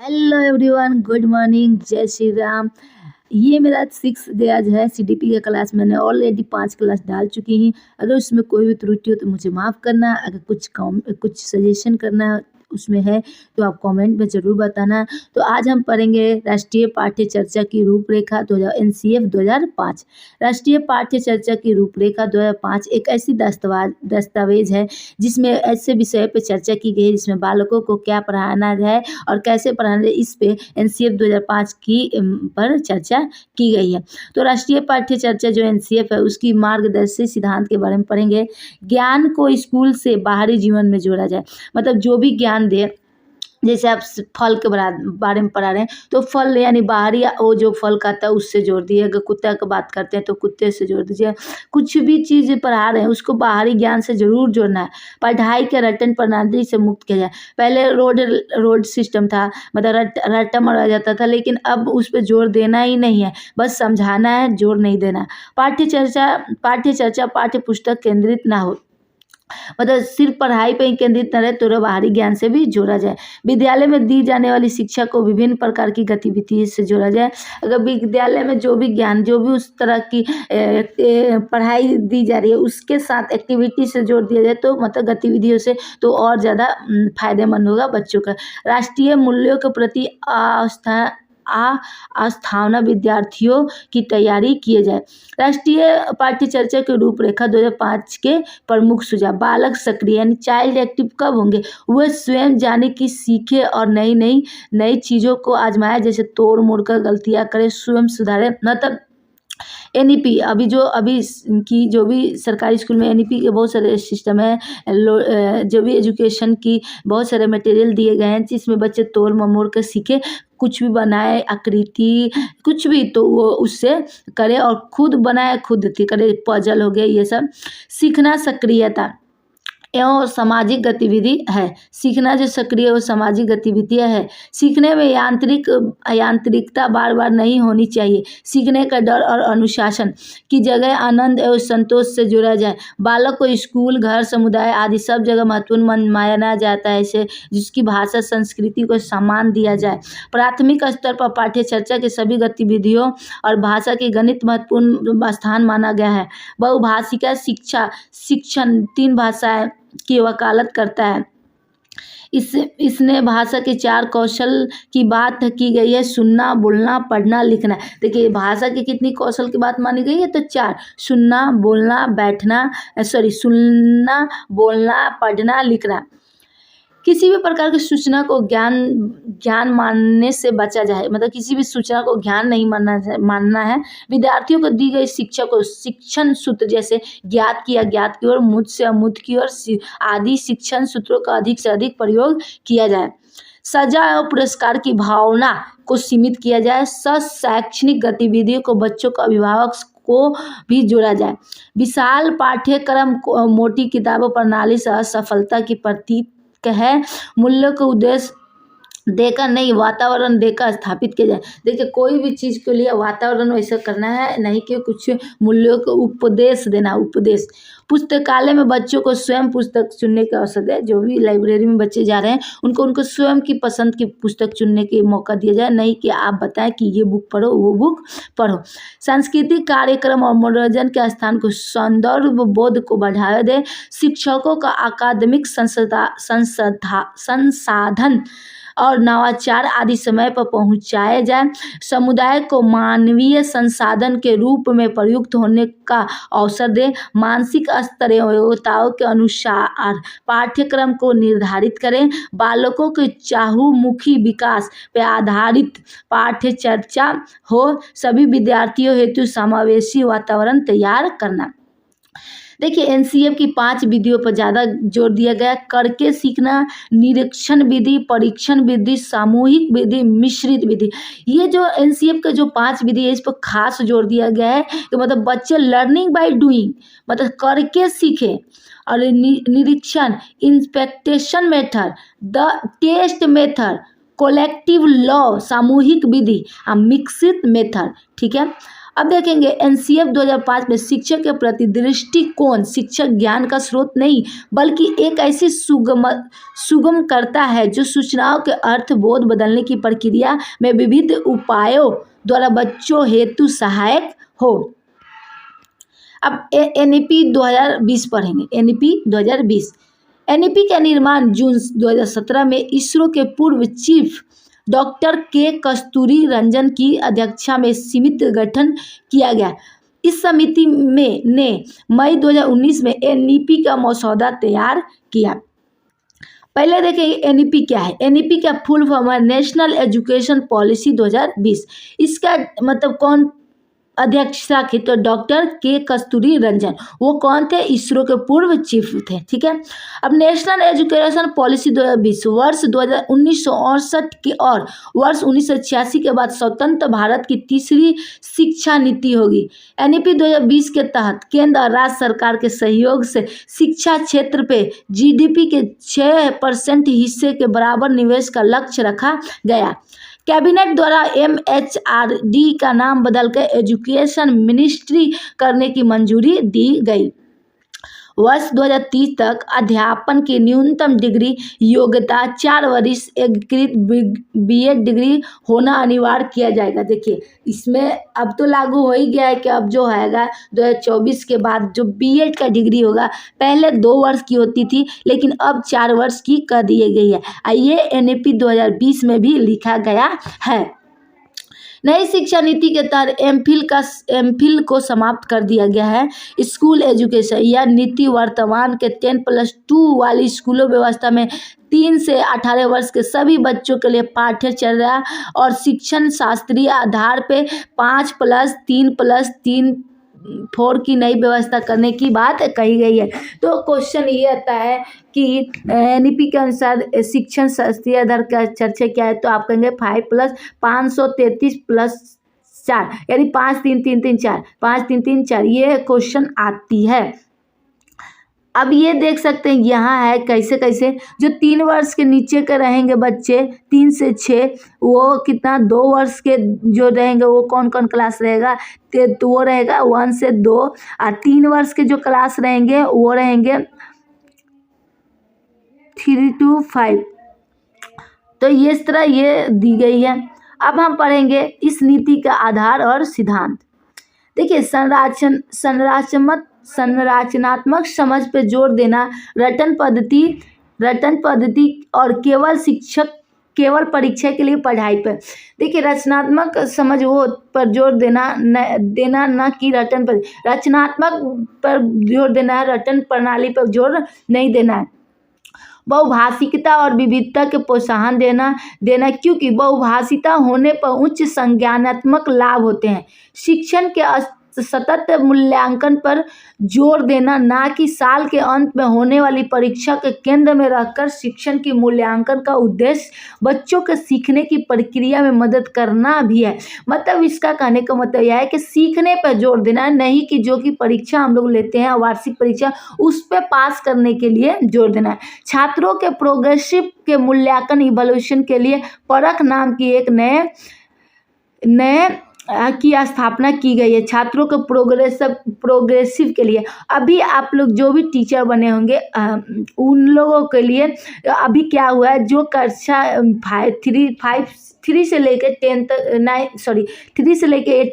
Hello everyone, good morning, जय श्री राम। ये मेरा 6 डे आज है सीडीपी का क्लास। मैंने ऑलरेडी 5 क्लास डाल चुकी हूँ। अगर उसमें कोई भी त्रुटि हो तो मुझे माफ़ करना। अगर कुछ सजेशन करना उसमें है तो आप कमेंट में ज़रूर बताना। तो आज हम पढ़ेंगे राष्ट्रीय पाठ्य चर्चा की रूपरेखा 2000 एनसीएफ 2005। राष्ट्रीय पाठ्य चर्चा की रूपरेखा 2005 एक ऐसी दस्तावेज है जिसमें ऐसे विषय पर चर्चा की गई है जिसमें बालकों को क्या पढ़ाना है और कैसे पढ़ाना है, इस पे एनसीएफ 2005 की पर चर्चा की गई है। तो राष्ट्रीय पाठ्य चर्चा जो एनसीएफ है उसकी मार्गदर्शी सिद्धांत के बारे में पढ़ेंगे। ज्ञान को स्कूल से बाहरी जीवन में जोड़ा जाए, मतलब जो भी ज्ञान दे, जैसे आप फल के बारे में पढ़ा रहे हैं तो फल यानी बाहरी वो जो फल खाता है उससे जोड़ दिए। अगर कुत्ता की बात करते हैं तो कुत्ते से जोड़ दीजिए। कुछ भी चीज़ पढ़ा रहे हैं उसको बाहरी ज्ञान से जरूर जोड़ना है। पढ़ाई के रटन प्रणाली से मुक्त किया जाए। पहले रोड सिस्टम था, मतलब रट्टा मारा जाता था, लेकिन अब उस पर जोर देना ही नहीं है, बस समझाना है, जोर नहीं देना। पाठ्य चर्चा पाठ्य पुस्तक केंद्रित ना हो, मतलब सिर्फ पढ़ाई पे ही केंद्रित न रहे, तो बाहरी ज्ञान से भी जोड़ा जाए। विद्यालय में दी जाने वाली शिक्षा को विभिन्न प्रकार की गतिविधि से जोड़ा जाए। अगर विद्यालय में जो भी ज्ञान, जो भी उस तरह की पढ़ाई दी जा रही है उसके साथ एक्टिविटी से जोड़ दिया जाए तो मतलब गतिविधियों से, तो और ज़्यादा फायदेमंद होगा बच्चों का। राष्ट्रीय मूल्यों के प्रति आस्थाना विद्यार्थियों की तैयारी किए जाए। राष्ट्रीय पाठ्य चर्चा की रूपरेखा 2005 के प्रमुख सुझाव। बालक सक्रिय यानी चाइल्ड एक्टिव कब होंगे? वह स्वयं जाने की सीखे और नई चीज़ों को आजमाए, जैसे तोड़ मोड़ कर गलतियाँ करे, स्वयं सुधारे। मतलब एनईपी अभी की जो भी सरकारी स्कूल में एनईपी के बहुत सारे सिस्टम है, जो भी एजुकेशन की बहुत सारे मटेरियल दिए गए हैं जिसमें बच्चे तोड़ ममोड़ कर सीखे, कुछ भी बनाए, आकृति कुछ भी, तो वो उससे करे और खुद बनाए, खुद करे। पजल हो गया, ये सब। सीखना सक्रियता एवं सामाजिक गतिविधि है। सीखना जो सक्रिय और सामाजिक गतिविधियाँ है। सीखने में यांत्रिकता बार बार नहीं होनी चाहिए। सीखने का डर और अनुशासन की जगह आनंद एवं संतोष से जुड़ा जाए। बालक को स्कूल, घर, समुदाय आदि सब जगह महत्वपूर्ण माना जाता है, इसे जिसकी भाषा संस्कृति को सम्मान दिया जाए। प्राथमिक स्तर पर पाठ्य चर्चा के सभी गतिविधियों और भाषा के गणित महत्वपूर्ण स्थान माना गया है। बहुभाषिका शिक्षण 3 भाषाएं की वकालत करता है। इसने भाषा के 4 कौशल की बात की गई है: सुनना, बोलना, पढ़ना, लिखना। देखिए भाषा की कितनी कौशल की बात मानी गई है, तो 4: सुनना, बोलना, पढ़ना, लिखना। किसी भी प्रकार की सूचना को ज्ञान मानने से बचा जाए, मतलब किसी भी सूचना को ज्ञान नहीं मानना है। विद्यार्थियों को दी गई शिक्षा को शिक्षण सूत्र, जैसे ज्ञात की ओर, मुझ से अमुद की ओर आदि शिक्षण सूत्रों का अधिक से अधिक प्रयोग किया जाए। सजा और पुरस्कार की भावना को सीमित किया जाए। शैक्षणिक गतिविधियों को बच्चों को, अभिभावक को भी जोड़ा जाए। विशाल पाठ्यक्रम मोटी किताबों प्रणाली से असफलता की प्रतीक है। मूल्य को उद्देश्य देकर नहीं, वातावरण देकर स्थापित किया जाए। देखिए कोई भी चीज़ के लिए वातावरण वैसा करना है, नहीं कि कुछ मूल्यों को उपदेश देना। उपदेश पुस्तकालय में बच्चों को स्वयं पुस्तक चुनने का अवसर दे। जो भी लाइब्रेरी में बच्चे जा रहे हैं उनको स्वयं की पसंद की पुस्तक चुनने के मौका दिया जाए, नहीं कि आप बताएं कि ये बुक पढ़ो, वो बुक पढ़ो। सांस्कृतिक कार्यक्रम और मनोरंजन के स्थान को सौंदर्य बोध को बढ़ावा दे। शिक्षकों का अकादमिक संसाधन और नवाचार आदि समय पर पहुंचाए जाए। समुदाय को मानवीय संसाधन के रूप में प्रयुक्त होने का अवसर दे। मानसिक स्तर एवं योग्यताओं के अनुसार पाठ्यक्रम को निर्धारित करें। बालकों के चाहुमुखी विकास पर आधारित पाठ्य चर्चा हो। सभी विद्यार्थियों हेतु समावेशी वातावरण तैयार करना। देखिए एनसीएफ की 5 विधियों पर ज़्यादा जोर दिया गया। करके सीखना, निरीक्षण विधि, परीक्षण विधि, सामूहिक विधि, मिश्रित विधि। ये जो एनसीएफ का जो 5 विधि है इस पर खास जोर दिया गया है कि मतलब बच्चे लर्निंग बाय डूइंग, मतलब करके सीखें। और निरीक्षण, inspection method, the test method, collective law, सामूहिक विधि, मिक्सित मेथड, ठीक है। अब देखेंगे एनसीएफ 2005 में शिक्षक के प्रति दृष्टिकोण शिक्षक ज्ञान का स्रोत नहीं बल्कि एक ऐसी सुगम करता है जो सूचनाओं के अर्थ बोध बदलने की प्रक्रिया में विविध उपायों द्वारा बच्चों हेतु सहायक हो। अब एनईपी 2020 पढ़ेंगे। एनईपी 2020 एनईपी का निर्माण जून 2017 में इसरो के पूर्व चीफ डॉक्टर के कस्तूरी रंजन की अध्यक्षता में सीमित गठन किया गया। इस समिति ने मई 2019 में एनईपी का मसौदा तैयार किया। पहले देखें एनईपी क्या है। एनईपी का फुल फॉर्म है नेशनल एजुकेशन पॉलिसी 2020। इसका मतलब कौन अध्यक्षता की, तो डॉक्टर के कस्तूरी रंजन, वो कौन थे, इसरो के पूर्व चीफ थे। ठीक है। अब नेशनल एजुकेशन पॉलिसी 2020 वर्ष 1968 के और वर्ष 1986 के बाद स्वतंत्र भारत की तीसरी शिक्षा नीति होगी। एनईपी 2020 के तहत केंद्र और राज्य सरकार के सहयोग से शिक्षा क्षेत्र पे जीडीपी के 6% हिस्से के बराबर निवेश का लक्ष्य रखा गया। कैबिनेट द्वारा एमएचआरडी का नाम बदलकर एजुकेशन मिनिस्ट्री करने की मंजूरी दी गई। वर्ष 2030 तक अध्यापन की न्यूनतम डिग्री योग्यता 4 वर्ष एकीकृत बीएड डिग्री होना अनिवार्य किया जाएगा। देखिए इसमें अब तो लागू हो ही गया है कि अब जो हैगा 2024 के बाद जो बीएड का डिग्री होगा पहले 2 वर्ष की होती थी लेकिन अब 4 वर्ष की कर दी गई है। ये एनईपी 2020 में भी लिखा गया है। नई शिक्षा नीति के तहत एमफिल को समाप्त कर दिया गया है। स्कूल एजुकेशन यह नीति वर्तमान के 10+2 वाली स्कूलों व्यवस्था में 3 से 18 वर्ष के सभी बच्चों के लिए पाठ्यचर्या और शिक्षण शास्त्रीय आधार पे 5+3+3 की नई व्यवस्था करने की बात कही गई है। तो क्वेश्चन ये आता है कि एनईपी के अनुसार शिक्षण शास्त्रीय आधार का चर्चा क्या है, तो आप कहेंगे 5+533+4 यानी 5-3-3-3-4 5-3-3-4 ये क्वेश्चन आती है। अब ये देख सकते हैं यहाँ है कैसे कैसे जो 3 वर्ष के नीचे के रहेंगे बच्चे 3 से 6 वो कितना 2 वर्ष के जो रहेंगे वो कौन कौन क्लास रहेगा, तो वो रहेगा 1 से 2 और 3 वर्ष के जो क्लास रहेंगे वो रहेंगे 3 to 5। तो ये इस तरह ये दी गई है। अब हम पढ़ेंगे इस नीति का आधार और सिद्धांत। देखिए संरचनात्मक समझ पे जोर देना, रटन पद्धति और केवल परीक्षा के लिए पढ़ाई पर। देखिए रचनात्मक समझ वो पर जोर देना न कि रटन पर। रचनात्मक पर जोर देना है, रटन प्रणाली पर जोर नहीं देना है। बहुभाषिकता और विविधता के प्रोत्साहन देना क्योंकि बहुभाषिता होने पर उच्च संज्ञानात्मक लाभ होते हैं। शिक्षण के सतत मूल्यांकन पर जोर देना, ना कि साल के अंत में होने वाली परीक्षा के केंद्र में रहकर। शिक्षण की मूल्यांकन का उद्देश्य बच्चों के सीखने की प्रक्रिया में मदद करना भी है। मतलब इसका कहने का मतलब यह है कि सीखने पर जोर देना है, नहीं कि जो कि परीक्षा हम लोग लेते हैं वार्षिक परीक्षा उस पर पास करने के लिए जोर देना है। छात्रों के प्रोग्रेसिव के मूल्यांकन इवोल्यूशन के लिए परख नाम की एक नए की स्थापना की गई है। छात्रों को प्रोग्रेसिव के लिए अभी आप लोग जो भी टीचर बने होंगे उन लोगों के लिए अभी क्या हुआ है, जो कक्षा 3 से लेकर 8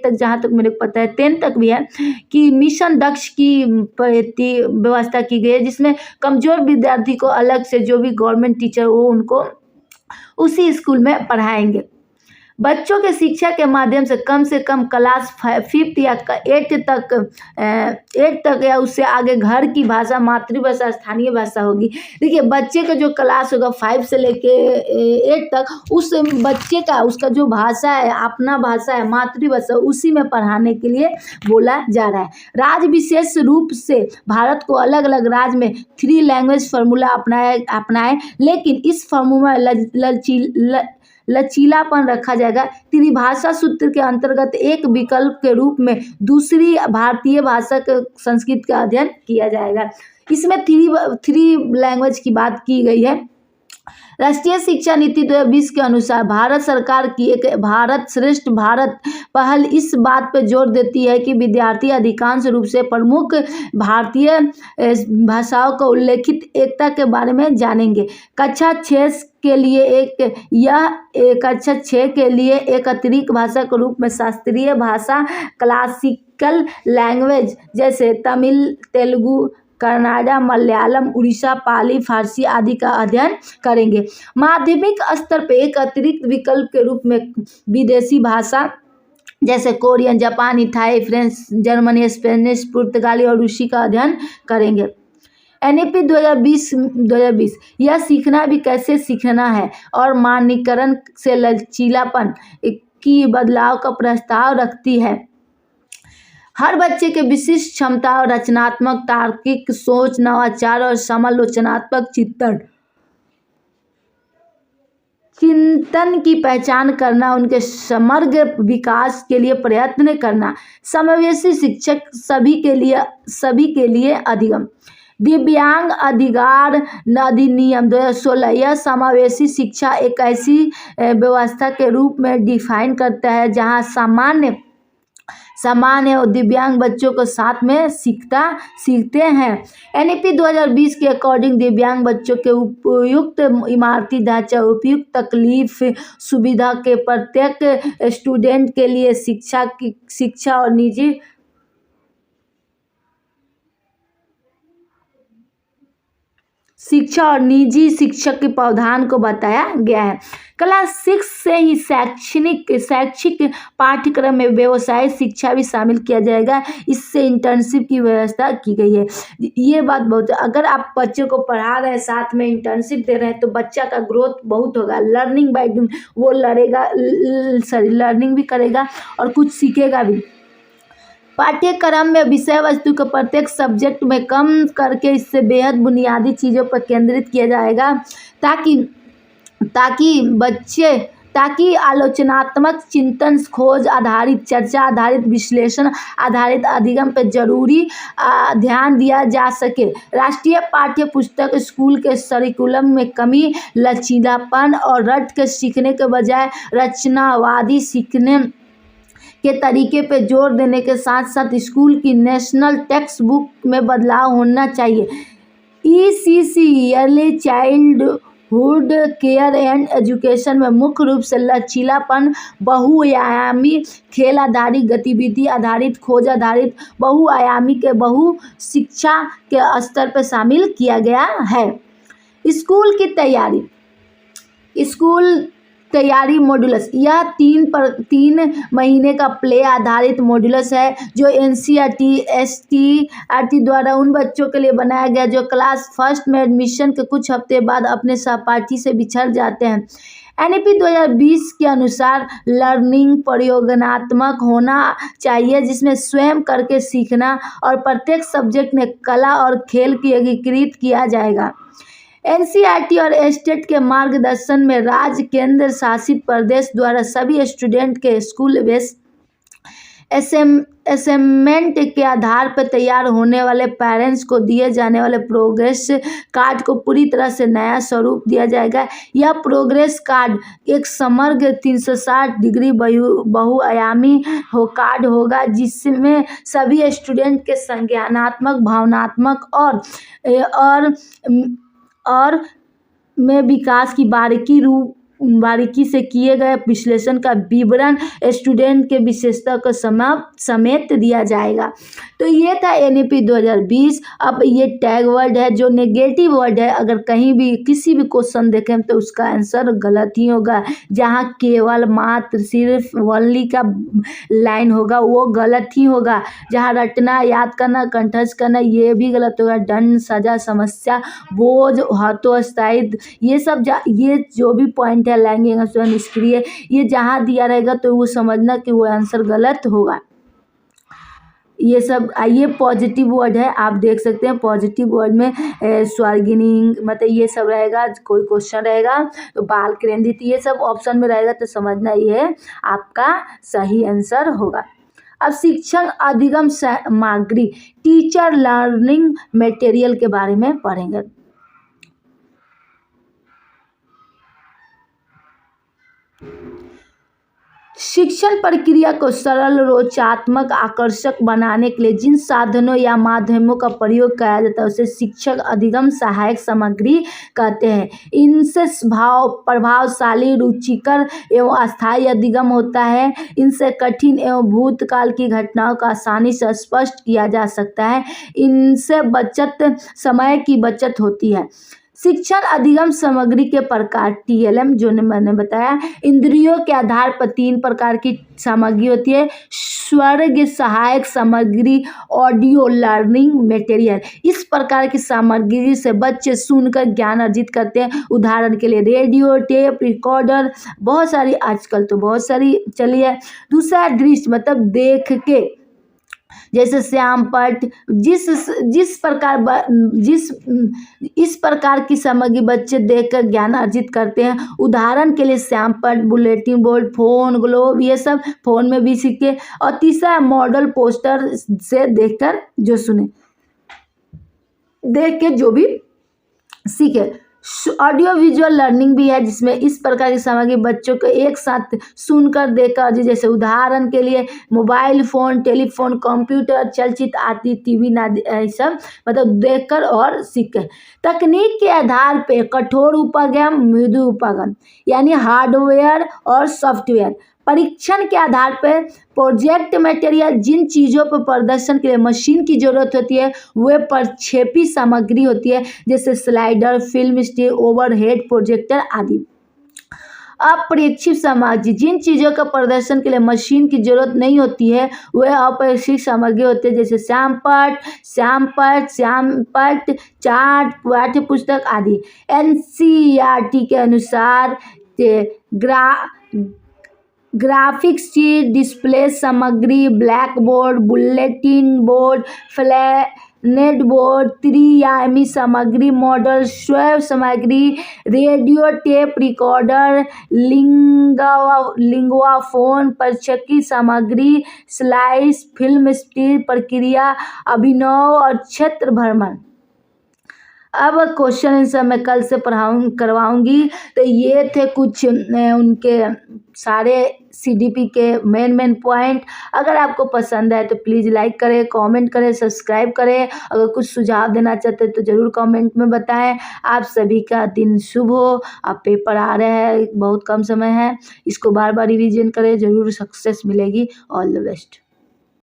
तक जहाँ तक मेरे को पता है 10 तक भी है कि मिशन दक्ष की व्यवस्था की गई है, जिसमें कमज़ोर विद्यार्थी को अलग से जो भी गवर्नमेंट टीचर वो उनको उसी स्कूल में पढ़ाएंगे। बच्चों के शिक्षा के माध्यम से कम क्लास 5 या 8 तक या उससे आगे घर की भाषा, मातृभाषा, स्थानीय भाषा होगी। देखिए बच्चे का जो क्लास होगा 5 से लेके 8 तक उस बच्चे का उसका जो भाषा है, अपना भाषा है, मातृभाषा, उसी में पढ़ाने के लिए बोला जा रहा है। राज्य विशेष रूप से भारत को अलग अलग राज्य में 3 लैंग्वेज फार्मूला अपनाए, लेकिन इस फार्मूला लचीलापन रखा जाएगा। त्रिभाषा सूत्र के अंतर्गत एक विकल्प के रूप में दूसरी भारतीय भाषा के संस्कृत का अध्ययन किया जाएगा। इसमें 3 लैंग्वेज की बात की गई है। राष्ट्रीय शिक्षा नीति 2020 के अनुसार भारत सरकार की एक भारत श्रेष्ठ भारत पहल इस बात पर जोर देती है कि विद्यार्थी अधिकांश रूप से प्रमुख भारतीय भाषाओं को उल्लेखित एकता के बारे में जानेंगे। कक्षा 6 के लिए कक्षा 6 के लिए एक अतिरिक्त भाषा के रूप में शास्त्रीय भाषा क्लासिकल लैंग्वेज जैसे तमिल, तेलुगु, कन्नड़ा, मलयालम, उड़ीसा, पाली, फारसी आदि का अध्ययन करेंगे। माध्यमिक स्तर पर एक अतिरिक्त विकल्प के रूप में विदेशी भाषा जैसे कोरियन, जापानी, थाई, फ्रेंच, जर्मनी, स्पेनिश, पुर्तगाली और रूसी का अध्ययन करेंगे। NEP 2020 यह सीखना भी कैसे सीखना है और मानकीकरण से लचीलापन की बदलाव का प्रस्ताव रखती है। हर बच्चे के विशिष्ट क्षमता और रचनात्मक तार्किक सोच, नवाचार और समालोचनात्मक चिंतन की पहचान करना, उनके समग्र विकास के लिए प्रयत्न करना। समावेशी शिक्षक सभी के लिए अधिगम। दिव्यांग अधिकार अधिनियम 2016 यह समावेशी शिक्षा एक ऐसी व्यवस्था के रूप में डिफाइन करता है जहां सामान्य और दिव्यांग बच्चों को साथ में सीखते हैं। NEP 2020 के अकॉर्डिंग दिव्यांग बच्चों के उपयुक्त इमारती ढांचा, उपयुक्त तकलीफ सुविधा के प्रत्येक स्टूडेंट के लिए शिक्षा और निजी शिक्षक के प्रावधान को बताया गया है। क्लास 6 से ही शैक्षिक पाठ्यक्रम में व्यवसाय शिक्षा भी शामिल किया जाएगा। इससे इंटर्नशिप की व्यवस्था की गई है। ये बात बहुत, अगर आप बच्चे को पढ़ा रहे हैं साथ में इंटर्नशिप दे रहे हैं तो बच्चा का ग्रोथ बहुत होगा। लर्निंग बाय डूइंग, वो लर्निंग भी करेगा और कुछ सीखेगा भी। पाठ्यक्रम में विषय वस्तु को प्रत्येक सब्जेक्ट में कम करके इससे बेहद बुनियादी चीज़ों पर केंद्रित किया जाएगा ताकि आलोचनात्मक चिंतन, खोज आधारित, चर्चा आधारित, विश्लेषण आधारित अधिगम पर जरूरी ध्यान दिया जा सके। राष्ट्रीय पाठ्य पुस्तक स्कूल के करिकुलम में कमी, लचीलापन और रट के सीखने के बजाय रचनावादी सीखने के तरीके पे जोर देने के साथ साथ स्कूल की नेशनल टेक्स्ट बुक में बदलाव होना चाहिए। ECC early childhood care and education में मुख्य रूप से लचीलापन, बहुआयामी, खेल आधारित, गतिविधि आधारित, खोज आधारित, बहुआयामी के बहु शिक्षा के स्तर पर शामिल किया गया है। स्कूल तैयारी मॉड्यूलस, यह 3 महीने का प्ले आधारित मॉड्यूलस है जो NCERT द्वारा उन बच्चों के लिए बनाया गया जो क्लास 1 में एडमिशन के कुछ हफ्ते बाद अपने सहपाठी से बिछड़ जाते हैं। NEP 2020 के अनुसार लर्निंग प्रयोगात्मक होना चाहिए जिसमें स्वयं करके सीखना और प्रत्येक सब्जेक्ट में कला और खेल की एकीकृत किया जाएगा। NCERT और स्टेट के मार्गदर्शन में राज्य केंद्र शासित प्रदेश द्वारा सभी स्टूडेंट के स्कूल बेस्ड असेसमेंट के आधार पर तैयार होने वाले पेरेंट्स को दिए जाने वाले प्रोग्रेस कार्ड को पूरी तरह से नया स्वरूप दिया जाएगा। यह प्रोग्रेस कार्ड एक समग्र 360 डिग्री बहुआयामी कार्ड होगा जिसमें सभी स्टूडेंट के संज्ञानात्मक, भावनात्मक और में विकास की बारीकी से किए गए विश्लेषण का विवरण स्टूडेंट के विशेषता को समेत दिया जाएगा। तो ये था NEP 2020। अब ये टैग वर्ड है जो नेगेटिव वर्ड है, अगर कहीं भी किसी भी क्वेश्चन देखें तो उसका आंसर गलत ही होगा। जहाँ केवल मात्र सिर्फ ओनली का लाइन होगा वो गलत ही होगा। जहाँ रटना, याद करना, कंठस्थ करना ये भी गलत होगा। दंड, सजा, समस्या, बोझ, हतोत्साहित, ये जो भी पॉइंट है लैंगिक निष्क्रिय, ये जहाँ दिया रहेगा तो वो समझना कि वो आंसर गलत होगा। ये सब आइए पॉजिटिव वर्ड है, आप देख सकते हैं पॉजिटिव वर्ड में स्वर्गिनी मतलब ये सब रहेगा। कोई क्वेश्चन रहेगा तो बाल केंद्रित ये सब ऑप्शन में रहेगा तो समझना ये आपका सही आंसर होगा। अब शिक्षण अधिगम सामग्री, टीचर लर्निंग मटेरियल के बारे में पढ़ेंगे। शिक्षण प्रक्रिया को सरल, रोचनात्मक, आकर्षक बनाने के लिए जिन साधनों या माध्यमों का प्रयोग किया जाता है उसे शिक्षक अधिगम सहायक सामग्री कहते हैं। इनसे प्रभावशाली, रुचिकर एवं अस्थायी अधिगम होता है। इनसे कठिन एवं भूतकाल की घटनाओं का आसानी से स्पष्ट किया जा सकता है। इनसे समय की बचत होती है। शिक्षण अधिगम सामग्री के प्रकार TLM जो मैंने बताया, इंद्रियों के आधार पर 3 प्रकार की सामग्री होती है। स्वर्ग सहायक सामग्री, ऑडियो लर्निंग मटेरियल। इस प्रकार की सामग्री से बच्चे सुनकर ज्ञान अर्जित करते हैं। उदाहरण के लिए रेडियो, टेप रिकॉर्डर, बहुत सारी आजकल तो बहुत सारी चली है। दूसरा दृश्य मतलब देख के, जैसे श्यामपट्ट, इस प्रकार की सामग्री बच्चे देखकर ज्ञान अर्जित करते हैं। उदाहरण के लिए श्यामपट्ट, बुलेटिन बोर्ड, फोन, ग्लोब, ये सब फोन में भी सीखे। और तीसरा मॉडल पोस्टर से देखकर जो सुने, देख के जो भी सीखे। ऑडियो विजुअल लर्निंग भी है जिसमें इस प्रकार की सामग्री बच्चों को एक साथ सुनकर देखकर, जैसे उदाहरण के लिए मोबाइल फोन, टेलीफोन, कंप्यूटर, चलचित्र आदि, टीवी आदि सब मतलब देखकर और सीखे। तकनीक के आधार पे कठोर उपागम, मृदु उपागम यानी हार्डवेयर और सॉफ्टवेयर। परीक्षण के आधार पर प्रोजेक्ट मटेरियल, जिन चीज़ों पर प्रदर्शन के लिए मशीन की जरूरत होती है वे प्रक्षेपी सामग्री होती है, जैसे slider, film stick, overhead projector आदि। अप्रेक्षित सामग्री, जिन चीज़ों का प्रदर्शन के लिए मशीन की जरूरत नहीं होती है वह अप्रेक्षित सामग्री होती है, जैसे श्यामपट्ट, चार्ट, पाठ्य पुस्तक आदि। NCERT के अनुसार ग्राफिक्स शीट, डिस्प्ले सामग्री, black board, bulletin board, flannel board, त्रिआयामी सामग्री, मॉडल, स्वयं सामग्री, radio, tape recorder, linguaphone, प्रक्षेपी सामग्री, स्लाइस, फिल्म स्टिक, प्रक्रिया, अभिनव और क्षेत्र भ्रमण। अब क्वेश्चन आंसर मैं कल से करवाऊंगी। तो ये थे कुछ उनके सारे CDP के मेन पॉइंट। अगर आपको पसंद आए तो प्लीज़ लाइक करें, कमेंट करें, सब्सक्राइब करें। अगर कुछ सुझाव देना चाहते हैं तो ज़रूर कमेंट में बताएं। आप सभी का दिन शुभ हो। अब पेपर आ रहे हैं, बहुत कम समय है, इसको बार बार रिवीजन करें, ज़रूर सक्सेस मिलेगी। All the best.